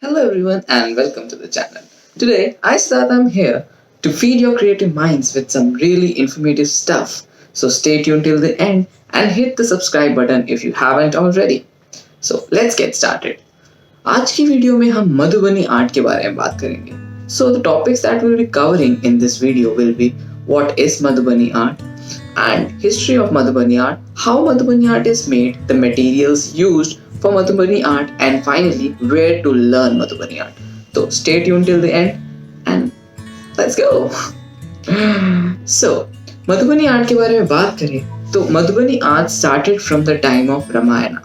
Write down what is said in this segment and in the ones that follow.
Hello everyone and welcome to the channel. Today I'm here to feed your creative minds with some really informative stuff. So stay tuned till the end and hit the subscribe button if you haven't already. So let's get started. आज की video में हम Madhubani art के बारे में बात करेंगे. So the topics that we'll be covering in this video will be what is Madhubani art and history of Madhubani art, how Madhubani art is made, the materials used for Madhubani art, and finally where to learn Madhubani art. So stay tuned till the end and let's go. So Madhubani art के बारे में बात करें तो Madhubani art started from the time of Ramayana.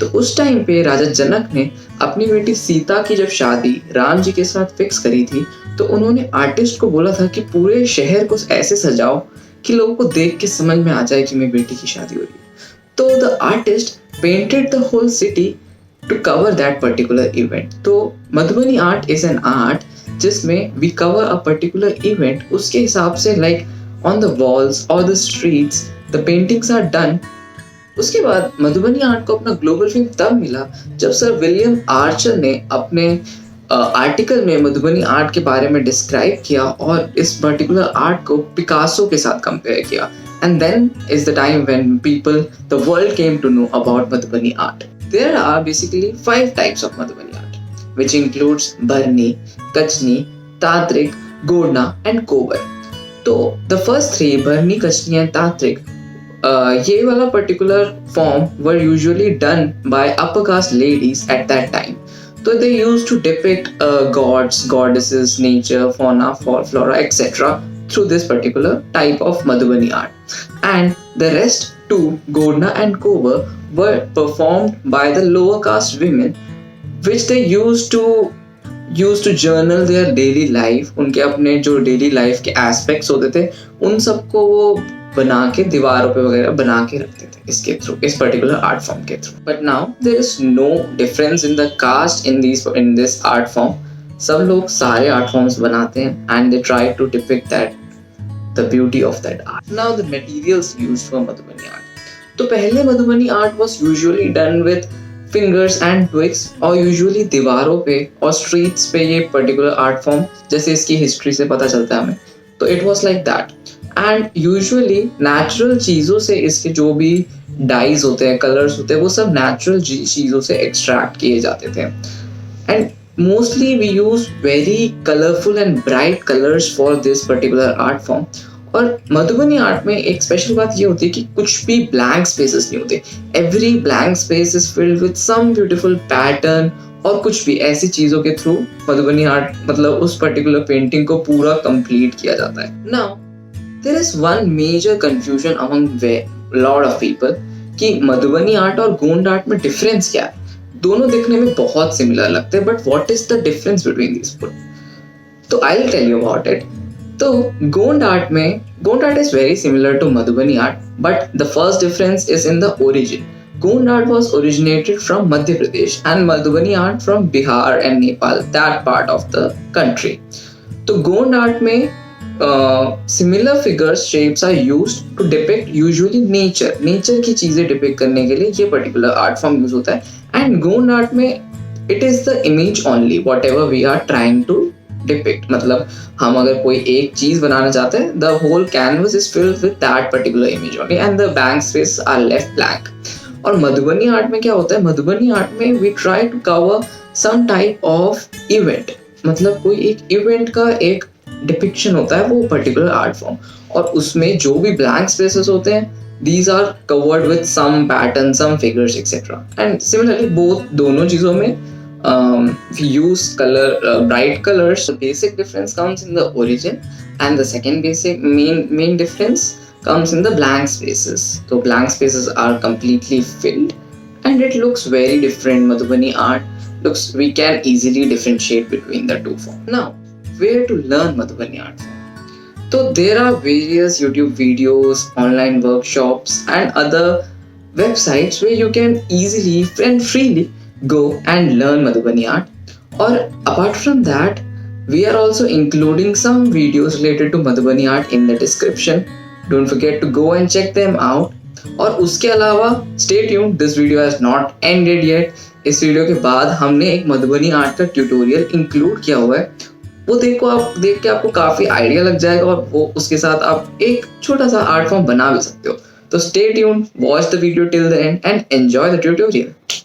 तो उस time पे राजा जनक ने अपनी बेटी सीता की जब शादी राम जी के साथ फिक्स करी थी तो उन्होंने आर्टिस्ट को बोला था कि पूरे शहर को ऐसे सजाओ कि लोगों को देख के समझ में आ जाए कि मेरी बेटी की शादी हो रही है. तो the artist painted the whole city to cover that particular event. तो Madhubani art is an art जिसमें we cover a particular event. उसके हिसाब से लाइक ऑन द वॉल्स और the streets the paintings are done. उसके बाद मधुबनी आर्ट को अपना ग्लोबल फेम तब मिला जब सर विलियम आर्चर ने अपने आर्टिकल में मधुबनी आर्ट के बारे में डिस्क्राइब किया और इस पर्टिकुलर आर्ट को पिकासो के साथ कंपेयर किया. And then is the time when the world came to know about Madhubani art. There are basically 5 types of Madhubani art, which includes Barni, Kachni, Tantrik, Godna and Kobar. So the first 3, Barni, Kachni and Tantrik, ये वाला particular form were usually done by upper caste ladies at that time. So they used to depict gods, goddesses, nature, fauna, flora, etc. through this particular type of Madhubani art. And the rest 2, Godna and Kobar, were performed by the lower caste women, which they used to journal their daily life. उनके अपने जो daily life के aspects होते थे उन सबको वो बना के दीवारों पे वगैरह बना के रखते थे इसके थ्रू, इस पर्टिकुलर आर्ट फॉर्म के through. But now there is no difference in the caste in this art form. सब लोग सारे आर्ट फॉर्म्स बनाते हैं and they try to depict that the beauty of that art. Now the materials used for Madhubani art. तो पहले Madhubani art was usually done with fingers and twigs और usually दीवारों पे और streets पे ये particular art form, जैसे इसकी history से पता चलता है हमें, तो it was like that. And usually natural चीज़ों से इसके जो भी dyes होते हैं, colors होते हैं, वो सब natural चीज़ों से extract किए जाते थे. And mostly we use very colorful and bright colors for this particular art form. और मधुबनी आर्ट में एक स्पेशल बात ये होती है कि कुछ भी ब्लैंक स्पेसेस नहीं होते. Every blank space is filled with some beautiful pattern और कुछ भी ऐसी चीजों के थ्रू मधुबनी आर्ट मतलब उस पर्टिकुलर पेंटिंग को पूरा कंप्लीट किया जाता है. Now there is one major confusion among lot of people कि मधुबनी आर्ट और गोंड आर्ट में डिफरेंस क्या है. दोनों दिखने में बहुत सिमिलर लगते हैं, but what is the difference between this food. तो I will tell you about it. तो Gond art is very similar to Madhubani art, but the first difference is in the origin. Gond art was originated from Madhya Pradesh and Madhubani art from Bihar and Nepal, that part of the country. तो Gond art में similar figures shapes are used to depict usually nature की चीजें depict करने के लिए ये particular art form use होता है. एंड गोंड आर्ट में it is the image only whatever we are trying to depict. मतलब हम अगर कोई एक चीज बनाना चाहते हैं, the whole canvas is filled with that particular image only and the blank space are left blank. और मधुबनी आर्ट में क्या होता है, मधुबनी आर्ट में we try to cover some type of event. मतलब कोई एक इवेंट का एक डिपिक्शन होता है वो पर्टिकुलर आर्ट फॉर्म, और उसमें जो भी ब्लैंक स्पेसेस होते हैं these are covered with some patterns, some figures, etc. And similarly दोनों चीजों में we use bright colors. The basic difference comes in the origin, and the second basic main difference comes in the blank spaces. So blank spaces are completely filled and it looks very different. Madhubani art we can easily differentiate between the two forms. Now where to learn Madhubani art form? So there are various YouTube videos, online workshops and other websites where you can easily and freely go and learn Madhubani art. Or apart from that, we are also including some videos related to Madhubani art in the description. Don't forget to go and check them out. और उसके अलावा stay tuned, this video has not ended yet. इस video के बाद हमने एक Madhubani art का tutorial include किया हुआ है, वो देखो, आप देख के आपको काफी आइडिया लग जाएगा और वो उसके साथ आप एक छोटा सा आर्ट फॉर्म बना भी सकते हो। तो stay tuned, watch the video till the end and enjoy the tutorial.